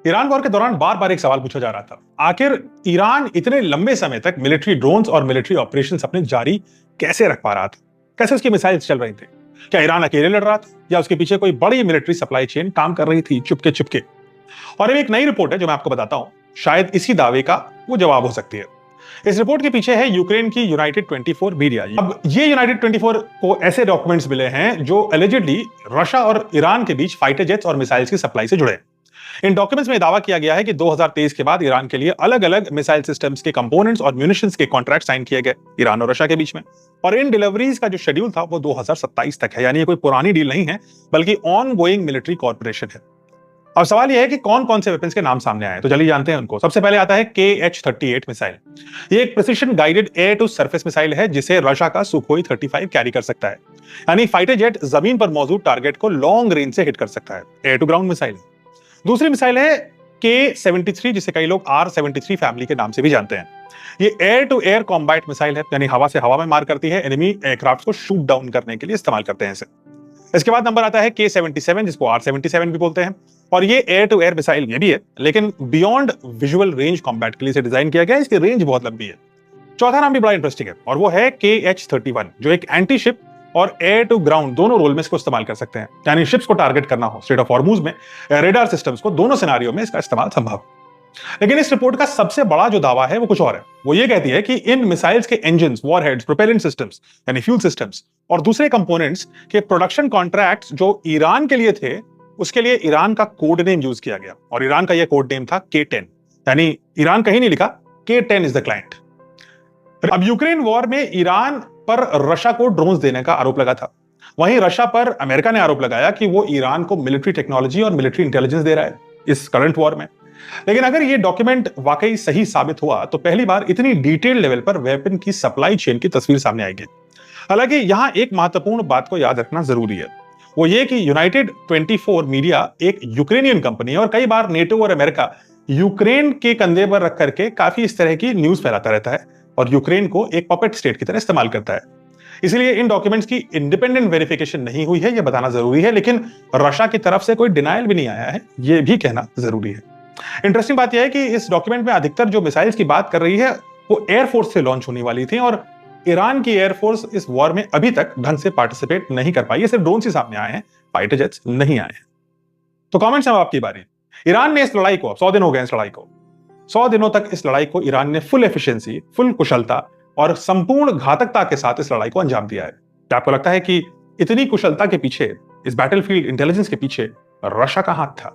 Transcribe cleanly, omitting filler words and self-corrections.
Iran war के दौरान बार बार एक सवाल पूछा जा रहा था, आखिर ईरान इतने लंबे समय तक मिलिट्री ड्रोन्स और मिलिट्री ऑपरेशंस अपने जारी कैसे रख पा रहा था? कैसे उसकी मिसाइल्स चल रही थी? क्या ईरान अकेले लड़ रहा था या उसके पीछे कोई बड़ी मिलिट्री सप्लाई चेन काम कर रही थी चुपके चुपके? और अब एक नई रिपोर्ट है जो मैं आपको बताता हूं, शायद इसी दावे का वो जवाब हो सकती है। इस रिपोर्ट के पीछे है यूक्रेन की यूनाइटेड 24 मीडिया। अब ये यूनाइटेड 24 को ऐसे डॉक्यूमेंट्स मिले हैं जो एलिजिडली रशिया और ईरान के बीच फाइटर जेट्स और मिसाइल्स की सप्लाई से जुड़े हैं। इन डॉक्यूमेंट्स में दावा किया गया है कि 2023 के बाद ईरान के लिए अलग अलग मिसाइल सिस्टम्स के कंपोनेंट्स और म्यूनिशंस के कॉन्ट्रैक्ट साइन किए गए ईरान और रशिया के बीच में। और इन डिलीवरीज का जो शेड्यूल था वो 2027 तक है, यानी ये कोई पुरानी डील नहीं है बल्कि ऑन गोइंग मिलिट्री कॉर्पोरेशन है। अब सवाल यह है कि कौन कौन से वेपन्स के नाम सामने आए, तो चलिए जानते हैं उनको। सबसे पहले आता है KH-38 मिसाइल। ये एक precision guided air to surface missile है जिसे रशिया का सुखोई 35 कैरी कर सकता है, यानी फाइटर जेट जमीन पर मौजूद टारगेट को लॉन्ग रेंज से हिट कर सकता है। Air to ground missile. दूसरी मिसाइल है K-73, जिसे कई लोग R-73 फैमिली के नाम से भी जानते हैं। ये air to air combat missile है, यानी हवा से हवा में मार करती है, एनिमी एयरक्राफ्ट को शूट डाउन करने के लिए इस्तेमाल करते हैं इसे। इसके बाद नंबर आता है K-77, जिसको R-77 भी बोलते हैं, और ये एयर टू एयर मिसाइल ये भी है, लेकिन बियॉन्ड विजुअल रेंज कॉम्बैट के लिए इसे डिजाइन किया गया है। इसकी रेंज बहुत लंबी है। चौथा नाम भी बड़ा इंटरेस्टिंग है और वो है KH-31, जो एक एंटी शिप और एयर टू ग्राउंड दोनों रोल में इसको इस्तेमाल कर सकते हैं, यानी शिप्स को टारगेट करना हो स्ट्रेट ऑफ हॉर्मुज में, रेडार सिस्टम्स को, दोनों सिनेरियो में इसका इस्तेमाल संभव। लेकिन इस रिपोर्ट का सबसे बड़ा जो दावा है वो कुछ और है। वो ये कहती है कि इन मिसाइल्स के इंजन्स, वॉरहेड्स, प्रोपेलेंट सिस्टम्स यानी फ्यूल सिस्टम्स और दूसरे कंपोनेंट्स के प्रोडक्शन कॉन्ट्रैक्ट्स जो ईरान के लिए थे, उसके लिए ईरान का कोड नेम यूज किया गया और ईरान का यह कोड नेम था K10, यानी ईरान कहीं नहीं लिखा, K10 इज द क्लाइंट। अब यूक्रेन वॉर में ईरान पर रशिया को ड्रोन्स देने का आरोप लगा था, वहीं रशिया पर अमेरिका ने आरोप लगाया कि वो ईरान को मिलिट्री टेक्नोलॉजी और मिलिट्री इंटेलिजेंस दे रहा है इस करंट वॉर में। लेकिन अगर ये डॉक्यूमेंट वाकई सही साबित हुआ तो पहली बार इतनी डिटेल्ड लेवल पर वेपन की सप्लाई चेन की तस्वीर सामने आएगी। हालांकि यहां एक महत्वपूर्ण बात को याद रखना जरूरी है, वो ये कि यूनाइटेड 24 मीडिया एक यूक्रेनियन कंपनी है और कई बार नेटो और अमेरिका यूक्रेन के कंधे पर रख करके काफी इस तरह की न्यूज फैलाता रहता है और यूक्रेन को एक पपेट स्टेट की तरह इस्तेमाल करता है। इसलिए इन डॉक्यूमेंट्स की इंडिपेंडेंट वेरिफिकेशन नहीं हुई है, यह बताना जरूरी है, लेकिन रशिया की तरफ से कोई डिनायल भी नहीं आया है, यह भी कहना जरूरी है। इंटरेस्टिंग बात यह है कि इस डॉक्यूमेंट में अधिकतर जो मिसाइल्स की बात कर रही है वो एयरफोर्स से लॉन्च होने वाली थी और ईरान की एयरफोर्स इस वॉर में अभी तक ढंग से पार्टिसिपेट नहीं कर पाई है, सिर्फ ड्रोन ही सामने आए हैं, फाइटर जेट्स नहीं आए हैं। तो कमेंट्स में आपकी बारी। ईरान ने इस लड़ाई को, 100 दिन हो गए इस लड़ाई को, 100 दिनों तक इस लड़ाई को ईरान ने फुल एफिशिएंसी, फुल कुशलता और संपूर्ण घातकता के साथ इस लड़ाई को अंजाम दिया है। क्या आपको लगता है कि इतनी कुशलता के पीछे, इस बैटलफील्ड इंटेलिजेंस के पीछे रशिया का हाथ था?